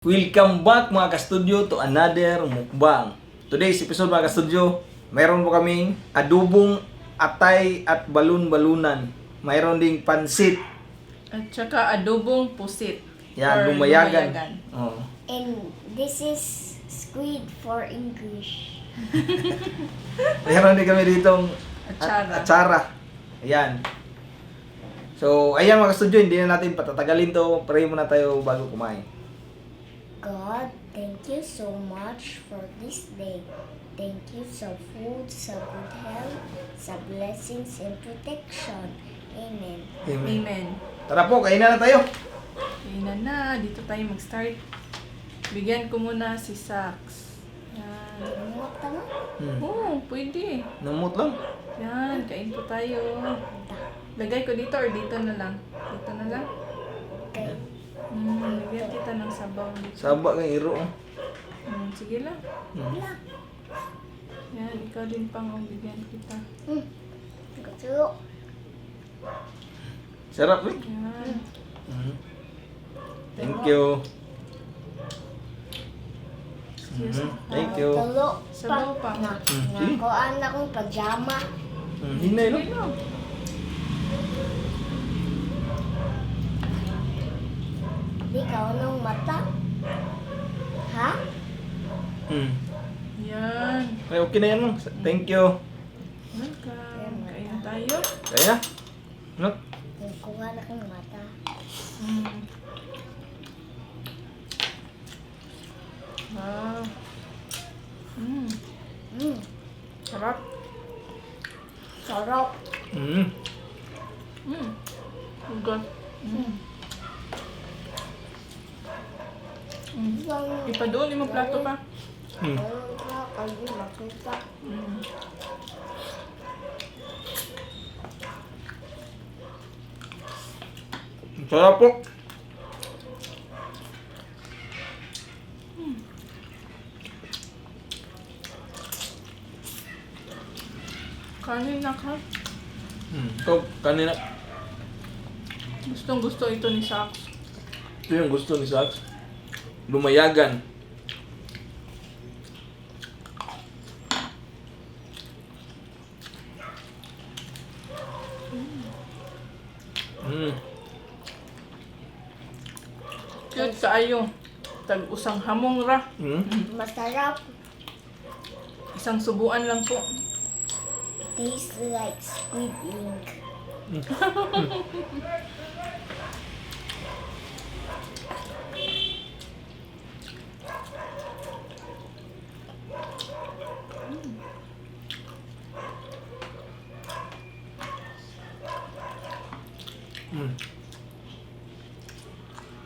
Welcome back mga ka-studio to another mukbang. Today's episode mga ka-studio, mayroon po kaming adubong atay at balun-balunan. Mayroon ding pansit. At saka adobong pusit. Yan, or lumayagan. Oh. And this is squid for English. Mayroon din kami ditong Atsara. atsara. Ayan. So, ayan mga ka-studio, hindi na natin patatagalin to. Pray muna tayo bago kumain. God, thank you so much for this day. Thank you sa food, sa good health, sa blessings and protection. Amen. Amen. Amen. Tara po, kainan na tayo. Kainan na. Dito tayo mag-start. Bigyan ko muna si Sax. Yan. Limot ka mo? Oo, pwede. Namut lang. Yan, kain po tayo. Lagay ko dito or dito na lang? Dito na lang? Okay. Lagyan kita ng sabaw dito. Saba kang iro. Oh. Sige lang. Wala. Yan, ikaw din pang bigyan kita. Gusto. Sarap eh. Yan. Thank you. Excuse me. Thank you. Tulo. Sabaw pa. Nakuhaan akong pajama. Hinay no? Sige lang. Di ka unong mata. Ha? Yan. Ay, okay na yan. Thank you. Welcome. Kain na tayo. Kaya? No? Nakuha na akong mata. Wow. Sarap. Sarap. Good. Ipadoon mo plato pa. Meron ka kayo makita. Sarap po. Kanin na ka. Ito, kanina. Gustong gusto ito ni Sax. Ito yung gusto ni Sax. Lumayagan. Cute kaayo. Tag-usang hamong ra. Masarap. Isang subuan lang po. Tastes like squid ink.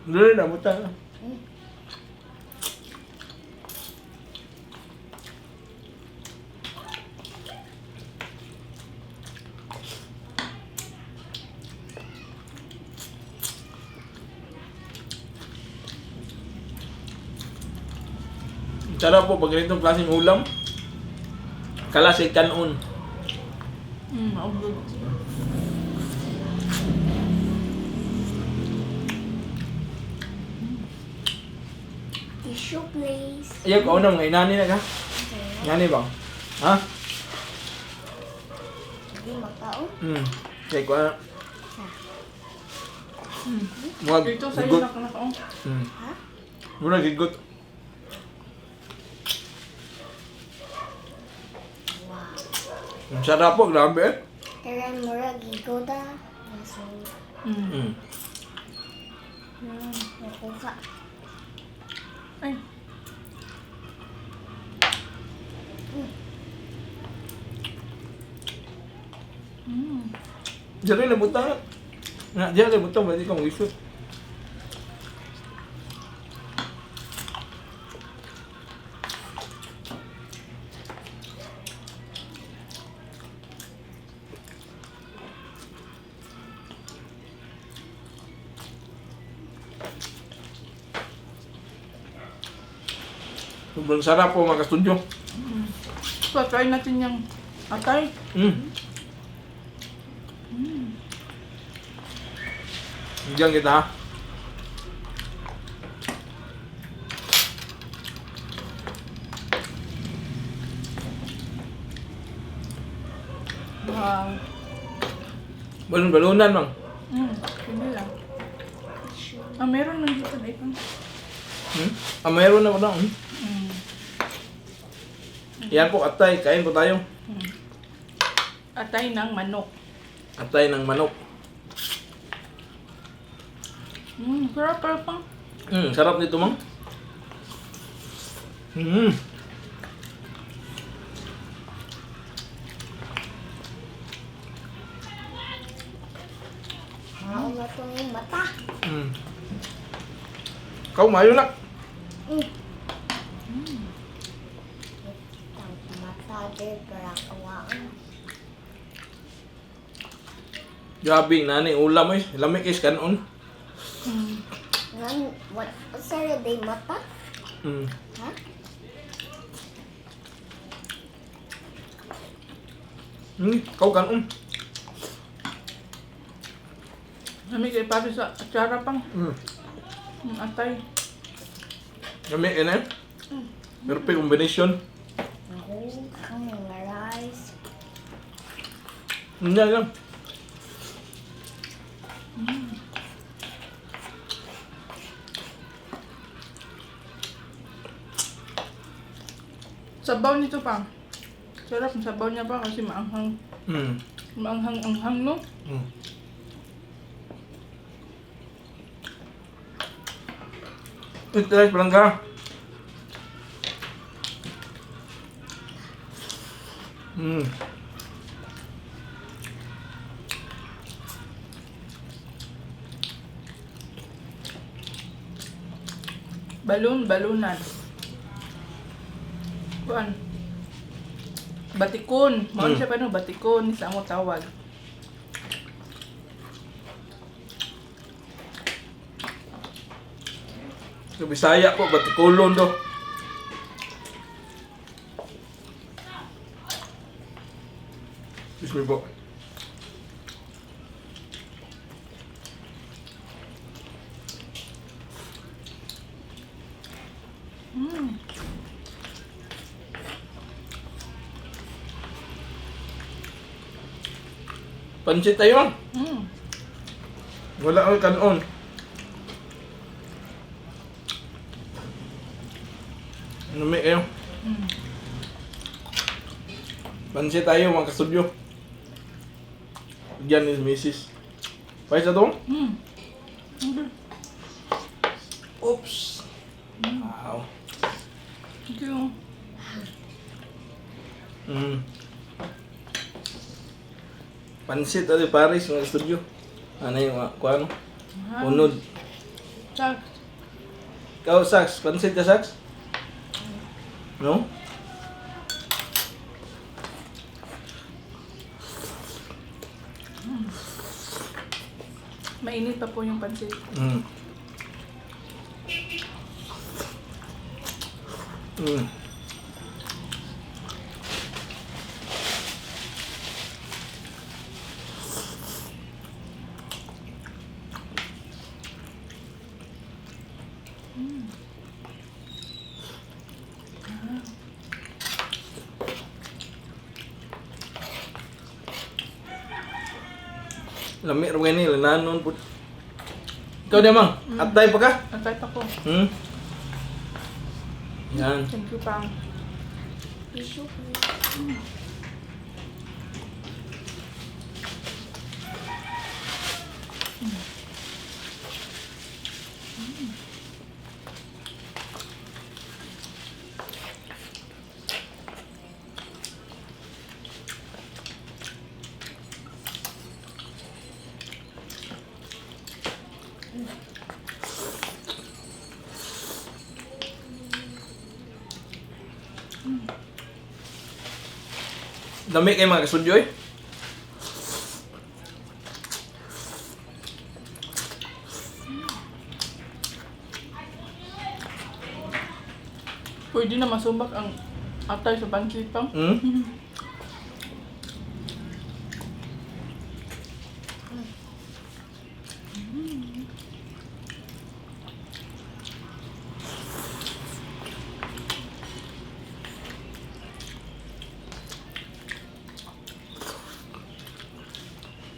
Dali na, buta na. Sarap po pag ganitong klaseng ulam. Kalasay kanon. Good. Tissue please. Ayaw ka unang ngay nani na ka? Nani bang? Ha? Hindi makaon. Kaya ko na. Wag. Ito sa'yo Gigot. na ka. Ha? Mura gigot. Wow. Ang sarap po, grabe eh. Kaya mura gigoda. So, Yan. nakuha. Ay. Diyan rin nabuta na. Nga, diyan rin nabuta, hindi ka mag-isip. Sobrang sarap po mga ka-studio. So, try natin yung atay. Diyan kita ha. Wow. Balon-balunan, mang. Hindi lang. Meron na dito na ito. Meron na ko na. Mm. Yan po, atay. Kain po tayo. Atay ng manok. Atay ng manok. Sarap pang. Sarap nito, mang. Mauna to yung mata. Kau mayo na. Ang mata din para kawaan. Grabe, nani, ulam eh. Lamig is kanon. Ngan, what sara day mata? Ha? Kau kanon. Kami kay pare sa atsara pang. Atay. Lamig yun eh. Perfect combination. Ang rice. Yan lang. Sabaw nito pang. Sarap ang sabaw niya pa kasi maanghang. Maanghang-anghang, no? Ito guys, palangga. Balunan. Kuan. Batikon. Mao siya pa no, batikon sa amo tawag. Sa Bisaya po, batikulon do. Excuse me po. Pansit tayo. Wala ang kanon. Namig kayo. Pansit tayo mga kastudyo. Diyan is Mrs. Pais na to? Oops. Wow. Thank you. Pansit at Paris mga kastudyo. Ano yung kuha no? Unod. Sak. Ikaw, Sax. Pansit ka, Sax? No? Mainit pa po yung pansit. Lami rin ni lananon po. Ikaw di mang, atay pa ka? Atay pa ko. Yan. Thank you pang. Tissue. Lami kayo mga kasudyo eh. Pwede na masumbak ang atay sa pansit pang.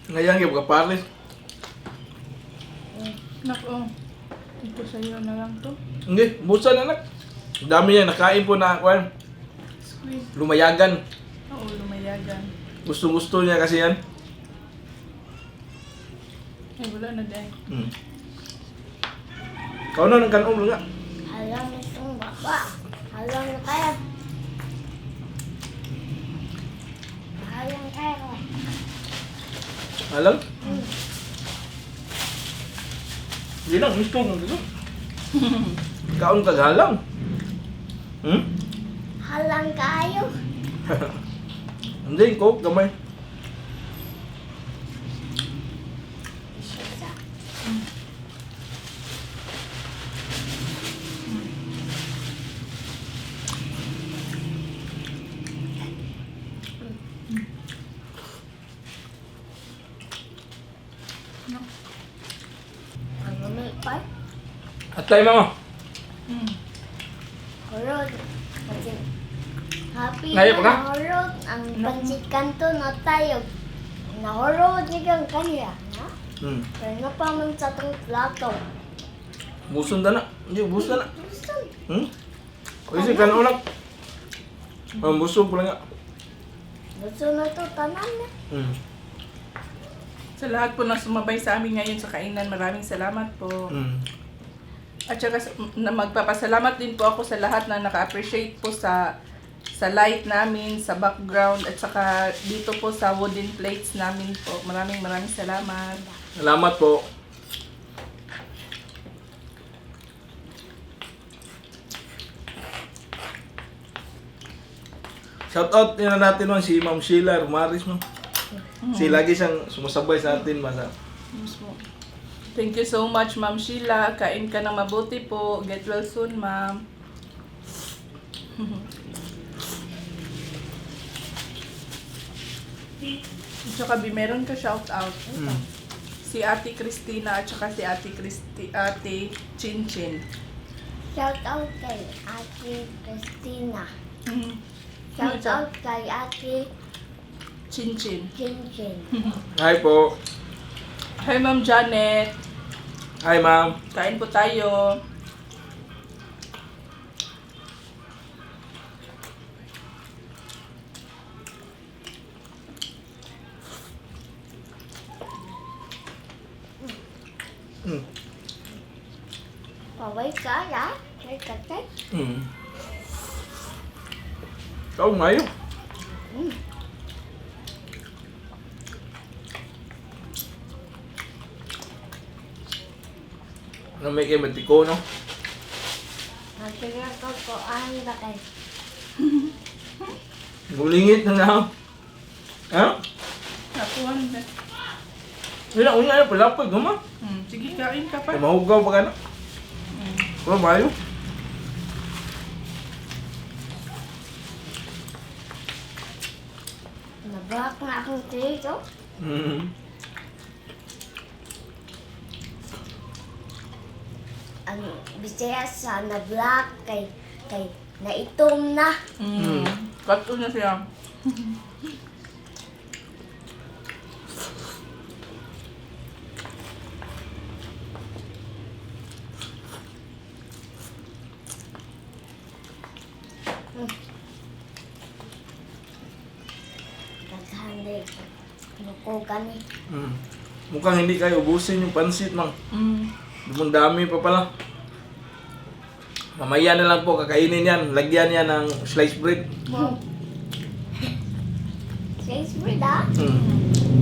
Ngayon, yung kapares. Nako. Ito sa'yo na lang to. Hindi, busa na nak. Ang dami niya, nakain po na ako. Squid. Lumayagan. Oo, lumayagan. Gusto niya kasi yan. Ay, wala na dahil. Hmm. Kau na, nagkanom lang nga. Alam itong baba. Alam na kaya. Alam kaya ko. Alam? Hindi lang, gusto mo dito. Kaon ka galang. Hmm? Halang kayo. Hindi, ko, gamay. Isa. Ang gamit pa. Atay mama. Mm. Horod. Kasi happy Ngayon pa ka? na horod. Ang pansit kanto na tayo. Nahorod niya kang kanya. Ha? Hmm. Pero na pa man sa itong plato. Buson na na. Hindi, buson na. Gusto. Hmm? Kasi kanon lang. Ang busog ko lang nga. Gusto na to tanan na. Hmm. Sa lahat po na sumabay sa amin ngayon sa kainan, maraming salamat po. Hmm. At saka na magpapasalamat din po ako sa lahat na naka-appreciate po sa light namin, sa background, at saka dito po sa wooden plates namin po. Maraming salamat. Salamat po. Shoutout na natin man si Ma'am Sheila Rumaris mo. Si lagi siyang sumasabay sa atin masa. Yes po. Thank you so much, Ma'am Sheila. Kain ka ng mabuti po. Get well soon, Ma'am. At saka, meron ka shout out. Hmm. Si Ate Christina at saka si Ate Chinchin. Shout out kay Ate Christina. Mm. Shout out kay Ate Chinchin. Chinchin. Hi po. Hi, Ma'am Janet. Hi ma'am. Kain po tayo. Hmm. Paway ka ya? Kay katay. Hmm. Kau ngayo. Ano may kayo matiko, no? Nagtiga ko po ang bakay. Gulingit na na. Ha? Nakuhan na. Wala, unya na palapag, gama. Sige, kain ka pa. Mahugaw pa ka na. Wala, mayo. Nabak na akong trito. Hmm. Ang bisaya sa na-black kay naitom na. Kato na siya. Naghandi. Nuko gani. Hmm. Mukhang hindi kayo ubusin yung pansit, mang. Dumang dami pa pala. Mamaya na lang po, kakainin yan. Lagyan yan ng sliced bread. Wow. Slice bread ah.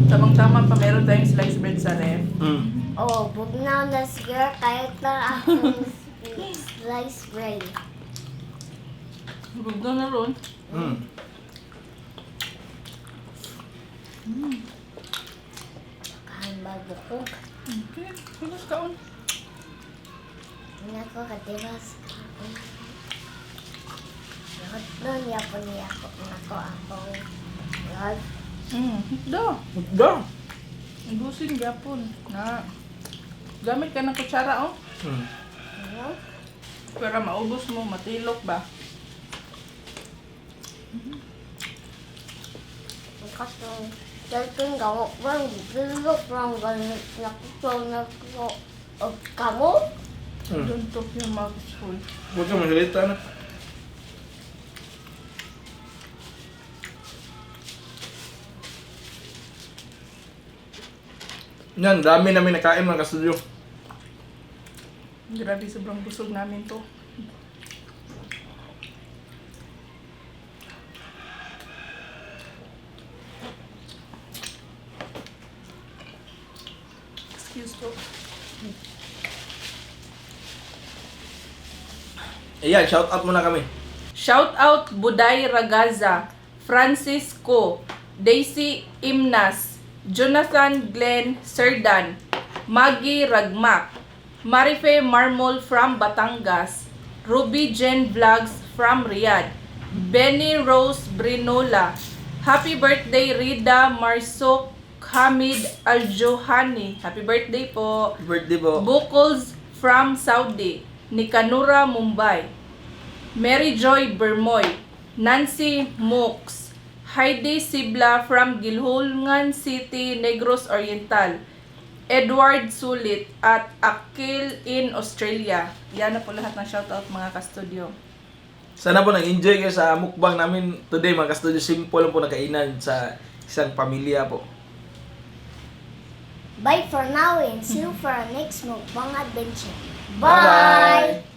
Tamang-tama pa meron tayong sliced bread sa ref. Oh, bugnaw na siguro kahit na akong slice bread. Gugdo na ron. Kahan bago ko. Okay. Hulos kaon. Hindi ako katiras. Lahat doon, yapon niya ako. Nako ako. Lahat. Do. Da. Ibusin gapon. Na. Gamit ka ng kutsara, oh. Ano? Para maubos mo, matilok ba? katong dalton gamok bang bilog bang ganit na ko kamu Don't talk your mouth full. Huwag ka masalita na. Yan, dami namin nakain mga ka-studio. Grabe, sobrang busog namin to. Excuse po. Ayan, shout out muna kami. Shout out Buday Ragaza, Francisco, Daisy Imnas, Jonathan Glenn Serdan, Maggie Ragmak, Marife Marmol from Batangas, Ruby Jen Vlogs from Riyadh, Benny Rose Brinola, happy birthday Rida Marsok Hamid Al-Johani, happy birthday po. Birthday po. Bukols from Saudi, Nicanora, Mumbai. Mary Joy Bermoy, Nancy Mooks, Heidi Sibla from Gilhulngan City, Negros Oriental. Edward Sulit at Akil in Australia. Yan na po lahat ng shoutout mga ka-studio. Sana po nag-enjoy kayo sa mukbang namin today mga ka-studio. Simple lang po na kainan sa isang pamilya po. bye for now and see you for our next mukbang adventure. Bye-bye. Bye.